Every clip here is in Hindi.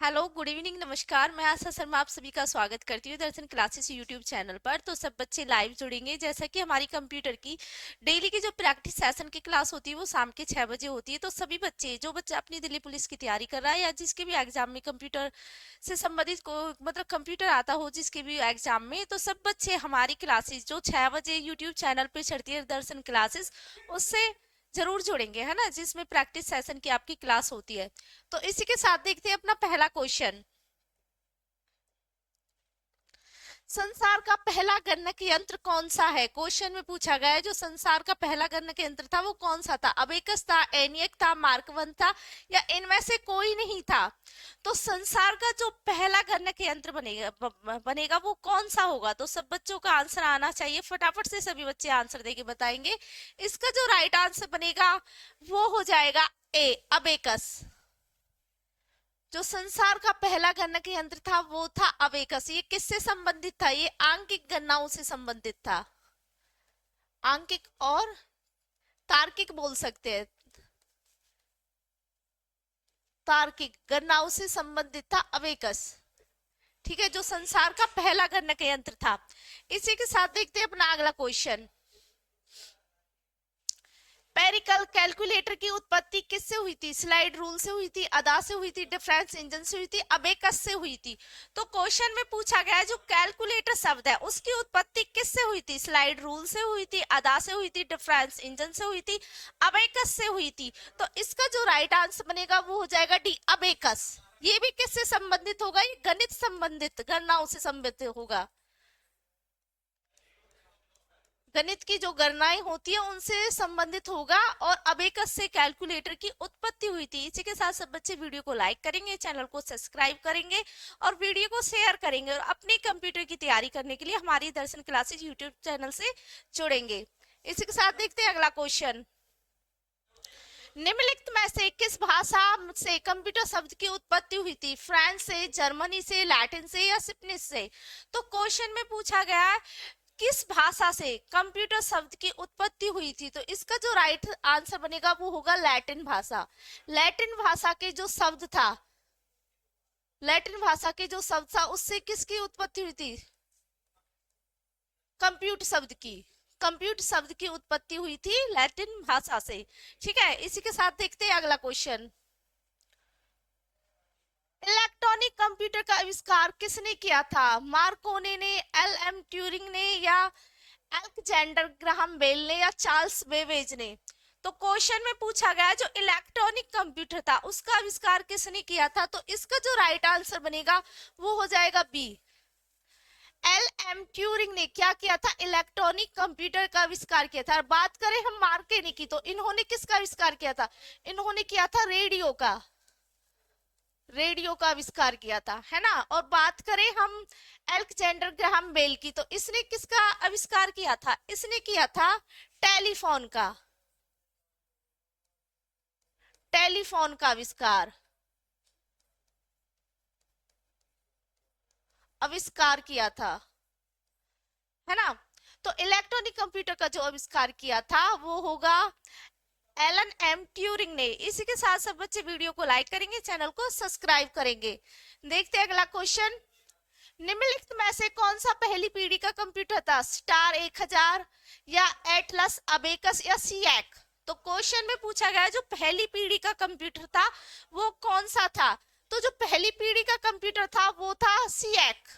हेलो, गुड इवनिंग, नमस्कार। मैं आशा शर्मा आप सभी का स्वागत करती हूँ दर्शन क्लासेस यूट्यूब चैनल पर। तो सब बच्चे लाइव जुड़ेंगे। जैसा कि हमारी कंप्यूटर की डेली की जो प्रैक्टिस सेशन की क्लास होती है वो शाम के 6 बजे होती है। तो सभी बच्चे, जो बच्चा अपनी दिल्ली पुलिस की तैयारी कर रहा है या जिसके भी एग्जाम में कंप्यूटर से संबंधित को मतलब कंप्यूटर आता हो जिसके भी एग्जाम में, तो सब बच्चे हमारी क्लासेस जो 6 बजे यूट्यूब चैनल पर चढ़ती है दर्शन क्लासेस, उससे जरूर जुड़ेंगे, है ना, जिसमें प्रैक्टिस सेशन की आपकी क्लास होती है। तो इसी के साथ देखते हैं अपना पहला क्वेश्चन। संसार का पहला गणक यंत्र कौन सा है? क्वेश्चन में पूछा गया है जो संसार का पहला गणक यंत्र था वो कौन सा था। अबेकस था, एनियक था, मार्क वन था, या इनमें से कोई नहीं था। तो संसार का जो पहला गणक यंत्र बनेगा वो कौन सा होगा? तो सब बच्चों का आंसर आना चाहिए। फटाफट से सभी बच्चे आंसर देके बताएंगे। इसका जो राइट आंसर बनेगा वो हो जाएगा ए, अबेकस। जो संसार का पहला गणक यंत्र था वो था अबेकस। ये किससे संबंधित था? ये आंकिक गणनाओं से संबंधित था। आंकिक और तार्किक बोल सकते हैं। तार्किक गणनाओं से संबंधित था अबेकस। ठीक है, जो संसार का पहला गणक यंत्र था। इसी के साथ देखते हैं अपना अगला क्वेश्चन। पेरिकल कैलकुलेटर की उत्पत्ति किससे हुई थी? स्लाइड रूल से हुई थी, अदा से हुई थी, डिफरेंस इंजन से हुई थी, अबेकस से हुई थी। तो क्वेश्चन में पूछा गया है जो कैलकुलेटर शब्द है उसकी उत्पत्ति किससे हुई थी? स्लाइड रूल से हुई थी, अदा से हुई थी, डिफरेंस इंजन से हुई थी, अबेकस से हुई थी। तो इसका जो राइट आंसर बनेगा वो हो जाएगा डी, अबेकस। ये भी किससे संबंधित होगा? ये गणित संबंधित गणनाओं से संबंधित होगा। गणित की जो गणनाएं होती है उनसे संबंधित होगा। और अबेकस से कैलकुलेटर की उत्पत्ति हुई थी। इसी के साथ सब बच्चे वीडियो को लाइक करेंगे, चैनल को सब्सक्राइब करेंगे और वीडियो को शेयर करेंगे, और अपने कंप्यूटर की तैयारी करने के लिए हमारी दर्शन क्लासेस यूट्यूब चैनल से जुड़ेंगे। इसी के साथ देखते हैं अगला क्वेश्चन। निम्नलिखित में से किस भाषा से कंप्यूटर शब्द की उत्पत्ति हुई थी? फ्रांस से, जर्मनी से, लैटिन से, या स्पेनिश से? तो क्वेश्चन में पूछा गया है किस भाषा से कंप्यूटर शब्द की उत्पत्ति हुई थी। तो इसका जो राइट आंसर बनेगा वो होगा लैटिन भाषा। लैटिन भाषा के जो शब्द था, लैटिन भाषा के जो शब्द था उससे किसकी उत्पत्ति हुई थी? कंप्यूटर शब्द की। कंप्यूटर शब्द की उत्पत्ति हुई थी लैटिन भाषा से। ठीक है, इसी के साथ देखते हैं अगला क्वेश्चन। इलेक्ट्रॉनिक कंप्यूटर का आविष्कार किसने किया था? मार्कोनी ने, एल एम ट्यूरिंग ने, या अलेक्जेंडर ग्राहम बेल ने, या चार्ल्स बेबेज ने? तो क्वेश्चन में पूछा गया जो इलेक्ट्रॉनिक कंप्यूटर था उसका आविष्कार किसने किया था। तो इसका जो राइट आंसर बनेगा वो हो जाएगा बी, एल एम ट्यूरिंग ने क्या किया था? इलेक्ट्रॉनिक कंप्यूटर का आविष्कार किया था। बात करें हम मार्कोनी की तो इन्होंने किसका आविष्कार किया था? इन्होंने किया था रेडियो का। रेडियो का आविष्कार किया था, है ना। और बात करें हम अलेक्जेंडर ग्राहम बेल की तो इसने किसका आविष्कार किया था? इसने किया था टेलीफोन का। टेलीफोन का आविष्कार, आविष्कार किया था, है ना। तो इलेक्ट्रॉनिक कंप्यूटर का जो आविष्कार किया था वो होगा एलन एम ट्यूरिंग ने। इसी के साथ सब बच्चे वीडियो को लाइक करेंगे, चैनल को सब्सक्राइब करेंगे। देखते हैं अगला क्वेश्चन। निम्नलिखित में से कौन सा पहली पीढ़ी का कंप्यूटर था? स्टार 1000, या एटलस, अबेकस, या सीएक? तो क्वेश्चन में पूछा गया जो पहली पीढ़ी का कंप्यूटर था वो कौन सा था। तो जो पहली पीढ़ी का कंप्यूटर था वो था सीएक।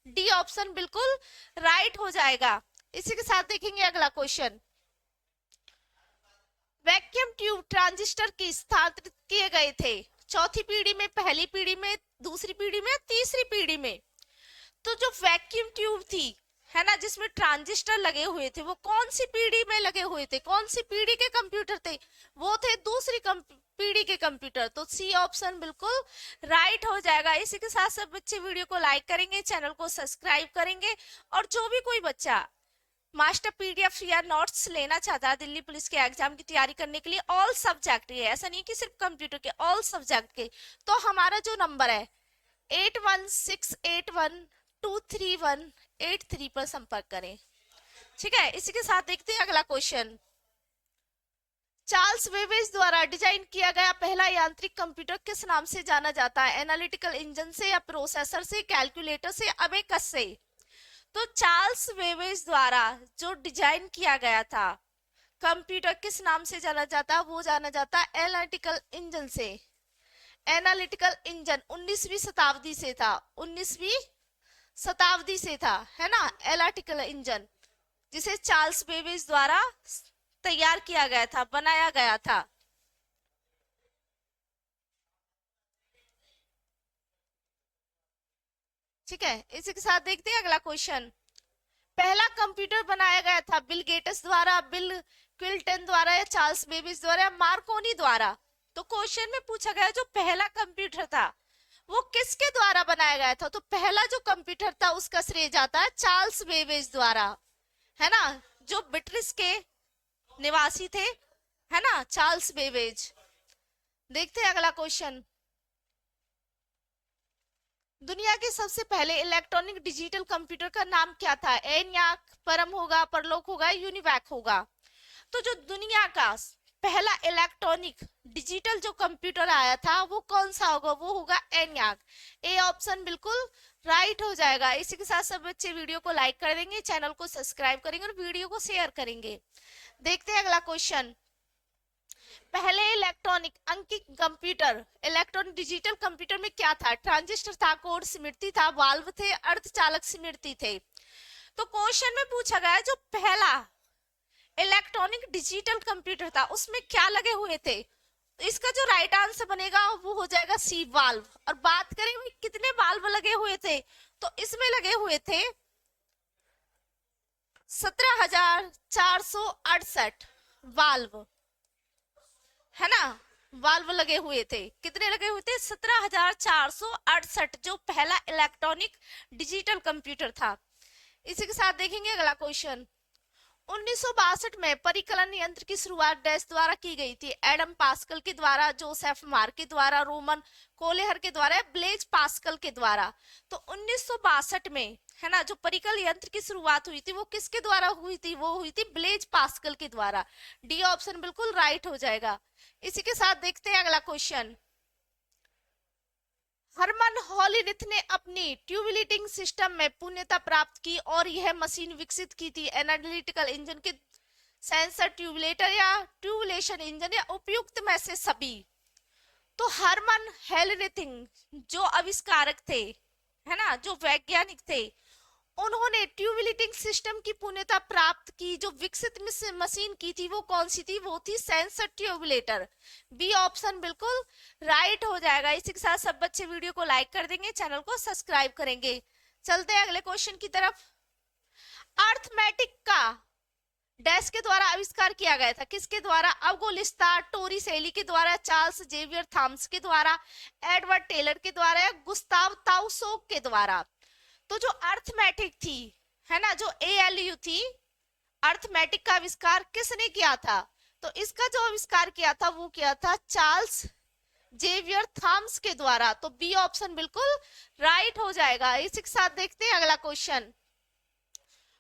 डी ऑप्शन बिल्कुल राइट हो जाएगा। इसी के साथ देखेंगे अगला क्वेश्चन। वैक्यूम ट्यूब ट्रांजिस्टर की स्थापित किए गए थे? चौथी पीढ़ी में, पहली पीढ़ी में, दूसरी पीढ़ी में, तीसरी पीढ़ी में? तो जो वैक्यूम ट्यूब थी, है ना, जिसमें ट्रांजिस्टर लगे हुए थे वो कौन सी पीढ़ी में लगे हुए थे? कौन सी पीढ़ी के कंप्यूटर थे? वो थे दूसरी पीढ़ी के कंप्यूटर। तो सी ऑप्शन बिल्कुल राइट हो जाएगा। इसी के साथ सब बच्चे वीडियो को लाइक करेंगे, चैनल को सब्सक्राइब करेंगे। और जो भी कोई बच्चा मास्टर पीडीएफ या नोट्स लेना चाहता है दिल्ली पुलिस के एग्जाम की तैयारी करने के लिए, ऑल सब्जेक्ट के, ऐसा नहीं कि सिर्फ कंप्यूटर के, ऑल सब्जेक्ट के, तो हमारा जो नंबर है 8168123183 पर संपर्क करें। ठीक है, इसी के साथ देखते हैं अगला क्वेश्चन। चार्ल्स बेबेज द्वारा डिजाइन किया गया पहला यांत्रिक कंप्यूटर किस नाम से जाना जाता है? एनालिटिकल इंजन से या प्रोसेसर से, कैलकुलेटर से, अबेकस से? तो चार्ल्स बेबेज द्वारा जो डिजाइन किया गया था कंप्यूटर किस नाम से जाना जाता है? वो जाना जाता है एनालिटिकल इंजन से। एनालिटिकल इंजन 19वीं शताब्दी से था, 19वीं शताब्दी से था, है ना, एनालिटिकल इंजन, जिसे चार्ल्स बेबेज द्वारा तैयार किया गया था, बनाया गया था। ठीक है, इसी के साथ देखते हैं अगला क्वेश्चन। पहला कंप्यूटर बनाया गया था बिल गेट्स द्वारा, बिल क्विल्टन द्वारा, या चार्ल्स बेबेज द्वारा, या मार्कोनी द्वारा? तो क्वेश्चन में पूछा गया जो पहला कंप्यूटर था वो किसके द्वारा बनाया गया था? तो पहला जो कंप्यूटर था उसका श्रेय जाता है चार्ल्स बेबेज द्वारा, है ना, जो ब्रिटिश के निवासी थे, है ना, चार्ल्स बेबेज। देखते हैं अगला क्वेश्चन। दुनिया के सबसे पहले इलेक्ट्रॉनिक डिजिटल कंप्यूटर का नाम क्या था? एनयाक, परम होगा, परलोक होगा, यूनिवैक होगा? तो जो दुनिया का पहला इलेक्ट्रॉनिक डिजिटल जो कंप्यूटर आया था वो कौन सा होगा? वो होगा एनयाक। ए ऑप्शन बिल्कुल राइट हो जाएगा। इसी के साथ सब बच्चे वीडियो को लाइक कर देंगे, चैनल को सब्सक्राइब करेंगे और वीडियो को शेयर करेंगे। देखते हैं अगला क्वेश्चन। पहले इलेक्ट्रॉनिक अंकित कंप्यूटर, इलेक्ट्रॉनिक डिजिटल कंप्यूटर में क्या था? ट्रांजिस्टर था, कोड स्मृति था, वाल्व थे, अर्धचालक स्मृति थे? तो क्वेश्चन में पूछा गया जो पहला इलेक्ट्रॉनिक डिजिटल कंप्यूटर था उसमें क्या लगे हुए थे? तो इसका जो राइट आंसर बनेगा वो हो जाएगा सी, वाल्व। और बात करें भाई कितने वाल्व लगे हुए थे, तो इसमें लगे हुए थे 17,468 वाल्व, है ना, वाल्व लगे हुए थे। कितने लगे हुए थे? 17,468, जो पहला इलेक्ट्रॉनिक डिजिटल कंप्यूटर था। इसी के साथ देखेंगे अगला क्वेश्चन। 1962 में परिकलन यंत्र की शुरुआत डैश द्वारा की गई थी? एडम पास्कल के द्वारा, जोसेफ मार के द्वारा, रोमन कोलेहर के द्वारा, ब्लेज पास्कल के द्वारा? तो 1962 में, है ना, जो परिकल यंत्र की शुरुआत हुई थी वो किसके द्वारा हुई थी? वो हुई थी ब्लेज पास्कल के द्वारा। डी ऑप्शन बिल्कुल राइट हो जाएगा। इसी के साथ देखते हैं अगला क्वेश्चन। हरमन हॉलीरिथ ने अपनी ट्यूबुलेटिंग सिस्टम में पूर्णता प्राप्त की और यह मशीन विकसित की थी? एनालिटिकल इंजन के, सेंसर, ट्यूबुलेटर, या ट्यूबुलेशन इंजन, या उपयुक्त में से सभी? तो हरमन हेलरिथ जो आविष्कारक थे, है ना, जो वैज्ञानिक थे, उन्होंने ट्यूबुलेटिंग सिस्टम की पूर्णता प्राप्त की। जो विकसित मशीन की थी वो कौन सी थी? वो थी सेंसर ट्यूबुलेटर। बी ऑप्शन बिल्कुल राइट हो जाएगा। इसी के साथ सब बच्चे वीडियो को लाइक कर देंगे, चैनल को सब्सक्राइब करेंगे। चलते हैं अगले क्वेश्चन की तरफ। अर्थमेटिक का डैश के द्वारा आविष्कार किया गया था? किसके द्वारा? अवगोलिस्ता टोरिसेली के द्वारा, चार्ल्स जेवियर थॉमस के द्वारा, एडवर्ड टेलर के द्वारा, या गुस्ताव ताउसोक के द्वारा? तो जो अर्थमेटिक थी, है ना, जो एएलयू थी, अर्थमेटिक का आविष्कार किसने किया था? तो इसका जो आविष्कार किया था वो किया था चार्ल्स जेवियर थॉमस के द्वारा। तो बी ऑप्शन बिल्कुल राइट हो जाएगा। इसी के साथ देखते हैं अगला क्वेश्चन।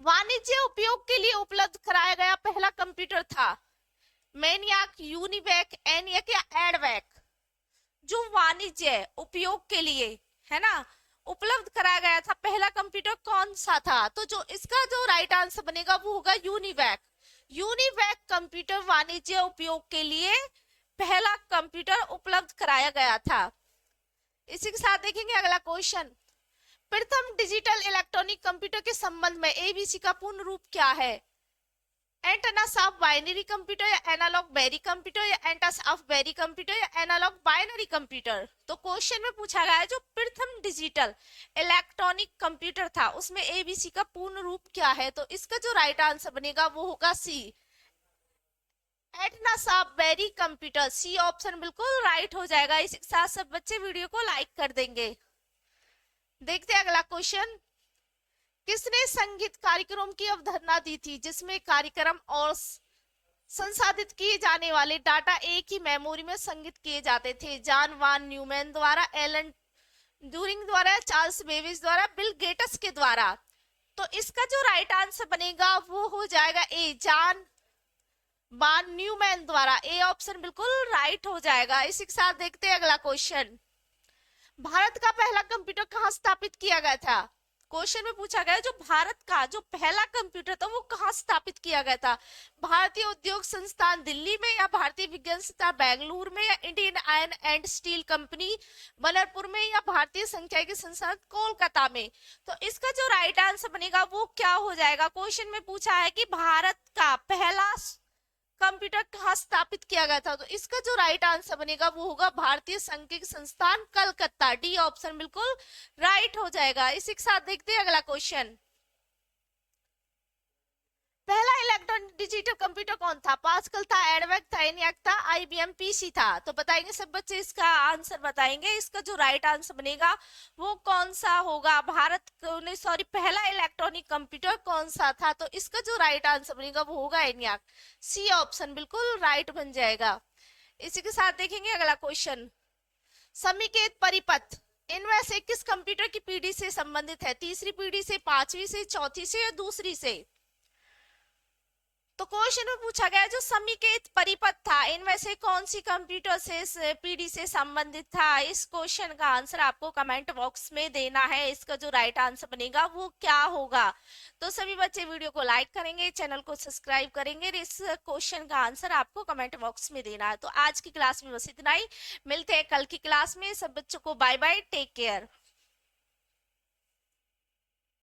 वाणिज्य उपयोग के लिए उपलब्ध कराया गया पहला कंप्यूटर था? मैनियाक, यूनिवैक, एनियक, या एडवैक? जो वाणिज्य उपयोग के लिए, है ना, उपलब्ध कराया गया था पहला कंप्यूटर कौन सा था? तो जो इसका जो राइट आंसर बनेगा वो होगा यूनिवैक। यूनिवैक कंप्यूटर वाणिज्य उपयोग के लिए पहला कंप्यूटर उपलब्ध कराया गया था। इसी के साथ देखेंगे अगला क्वेश्चन। प्रथम डिजिटल इलेक्ट्रॉनिक कंप्यूटर के संबंध में एबीसी का पूर्ण रूप क्या है? एंटनस ऑफ बाइनरी कंप्यूटर, या एनालॉग बैरी कंप्यूटर, या एंटस ऑफ बैरी कंप्यूटर, या एनालॉग बाइनरी कंप्यूटर? तो क्वेश्चन में पूछा गया है जो प्रथम डिजिटल इलेक्ट्रॉनिक कंप्यूटर था उसमें एबीसी का पूर्ण रूप क्या है? तो इसका जो राइट आंसर बनेगा वो होगा C, Atanasoff Berry computer. C option बिल्कुल राइट हो जाएगा। इसके साथ सब बच्चे वीडियो को लाइक कर देंगे। देखते हैं अगला क्वेश्चन। किसने संगीत कार्यक्रम की अवधारणा दी थी जिसमें कार्यक्रम और संसाधित किए जाने वाले डाटा एक ही मेमोरी में संग्रहित किए जाते थे? जॉन वान न्यूमैन द्वारा, एलन ट्यूरिंग द्वारा, चार्ल्स बेबेज द्वारा, बिल गेट्स के द्वारा? तो इसका जो राइट आंसर बनेगा वो हो जाएगा ए, जॉन बान न्यूमैन द्वारा। ए ऑप्शन बिल्कुल राइट हो जाएगा। इसी के साथ देखते हैं अगला क्वेश्चन। भारत का पहला कंप्यूटर कहाँ स्थापित किया गया था? क्वेश्चन में पूछा गया जो भारत का जो पहला कंप्यूटर था वो कहाँ स्थापित किया गया था? भारतीय उद्योग संस्थान दिल्ली में, या भारतीय विज्ञान संस्थान बेंगलुरु में, या Indian iron and steel company Ballarpur में, या भारतीय सांख्यिकी संस्थान कोलकाता में? तो इसका जो राइट आंसर बनेगा वो क्या हो जाएगा? क्वेश्चन में पूछा है कि भारत का पहला कंप्यूटर कहाँ स्थापित किया गया था, तो इसका जो राइट आंसर बनेगा वो होगा भारतीय सांख्यिकी संस्थान कलकत्ता। डी ऑप्शन बिल्कुल राइट हो जाएगा। इसी के साथ देखते हैं अगला क्वेश्चन। पहला इलेक्ट्रॉनिक डिजिटल कंप्यूटर कौन था? पास्कल था, एडवेक था, एनियाक था, आईबीएम पीसी था? तो बताएंगे सब बच्चे, इसका आंसर बताएंगे। इसका जो राइट आंसर बनेगा वो कौन सा होगा? भारत ने सॉरी पहला इलेक्ट्रॉनिक कंप्यूटर कौन सा था? तो इसका जो राइट आंसर बनेगा वो होगा एनियाक। सी ऑप्शन बिल्कुल राइट बन जाएगा। इसी के साथ देखेंगे अगला क्वेश्चन। समीकेत परिपथ इनमें से किस कंप्यूटर की पीढ़ी से संबंधित है? तीसरी पीढ़ी से, पांचवी से, चौथी से, या दूसरी से? तो क्वेश्चन में पूछा गया जो समीकेत परिपथ था इनमें से कौन सी कंप्यूटर से पीढ़ी से संबंधित था? इस क्वेश्चन का आंसर आपको कमेंट बॉक्स में देना है। इसका जो राइट आंसर बनेगा वो क्या होगा? तो सभी बच्चे वीडियो को लाइक करेंगे, चैनल को सब्सक्राइब करेंगे। इस क्वेश्चन का आंसर आपको कमेंट बॉक्स में देना है। तो आज की क्लास में बस इतना ही। मिलते हैं कल की क्लास में। सब बच्चों को बाय बाय, टेक केयर।